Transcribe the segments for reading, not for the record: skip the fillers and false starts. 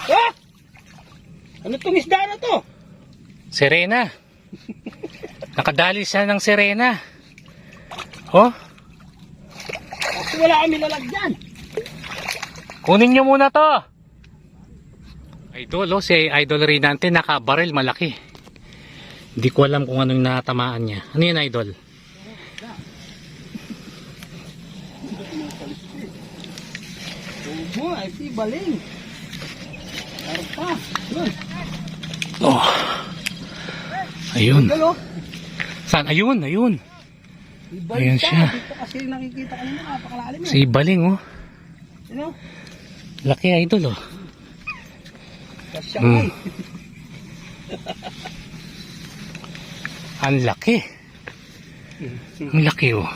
Ha? Ano tong isda na to? Sirena. Nakadali siya ng sirena. Oh, Kasi wala kami lalagyan. kunin nyo muna to. Idol, oh, si Idol Rinante nakabaril malaki. Hindi ko alam kung anong natamaan niya. Ano yan, Idol? Tubo, ay si baling. Arpa. Yun. Oh. Ayun. Galo. Saan? Ayun, ayun. Ayan siya. Dito kasi nakikita kanina, napakalalim eh. Si Baling, oh. Ano? Laki, Idol, oh. Kasyangay. Ang laki. Ang laki, oh.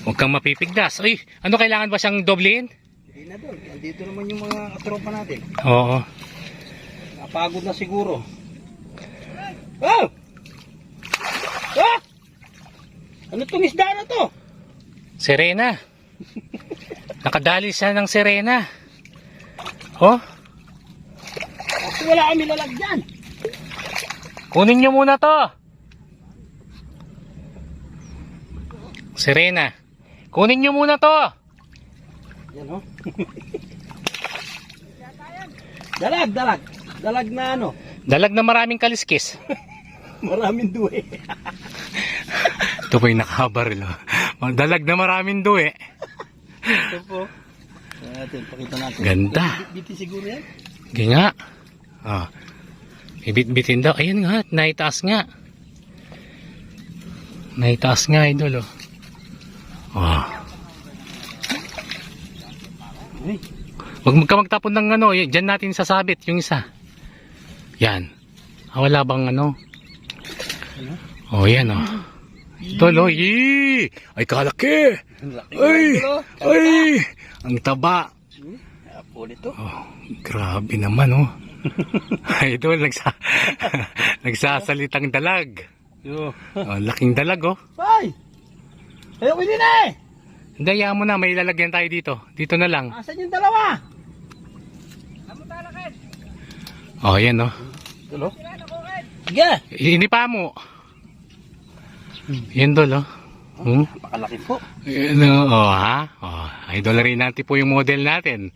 Huwag kang mapipigdas. Ay, ano, kailangan ba siyang doblein? Hindi na doon. Dito naman yung mga katropa natin. Oo. Napagod na siguro. Oh! Ah! Ano tong isda na to? Sirena. Nakadali siya ng sirena. Oh, Kasi wala kami lalagyan. kunin nyo muna to. Sirena. Kunin nyo muna to. Yan o. Dalag, dalag. Dalag na ano. Dalag na maraming kaliskis. Maraming duwe. Ito po yung nakabaril. Oh. Dalag na maraming duwe. Ito po. Natin, pakita natin. Ganda. Biti siguro yan. Ganyan. Oh. Ibit-bitin daw. Ayun nga. Naitaas nga. Naitaas nga, Idol. Oh. Oh. Ay, Huwag ka magtapon ng ano. Diyan natin sasabit yung isa. Yan. Wala bang ano? ano? Oh, yan oh. Idol, oh. Yee! Ay, kalaki! Ang laki. Ay! Idol, oh. Ay! Ang taba. Apo nito. Oh, grabe naman, oh. Idol, nagsasalitang dalag. Yo. Oh, laking dalag, oh. Ay! Ayaw ko din eh! Hindi, hayaan mo na. May lalagyan tayo dito. Dito na lang. Asan yung dalawa? Oh, yan, oh. Ito, oh. Sige! Inipa mo. Yan, Dol, oh. Hmm? Napakalaki po. Ano, oh, ha? Oh, Idol rin natin po yung model natin.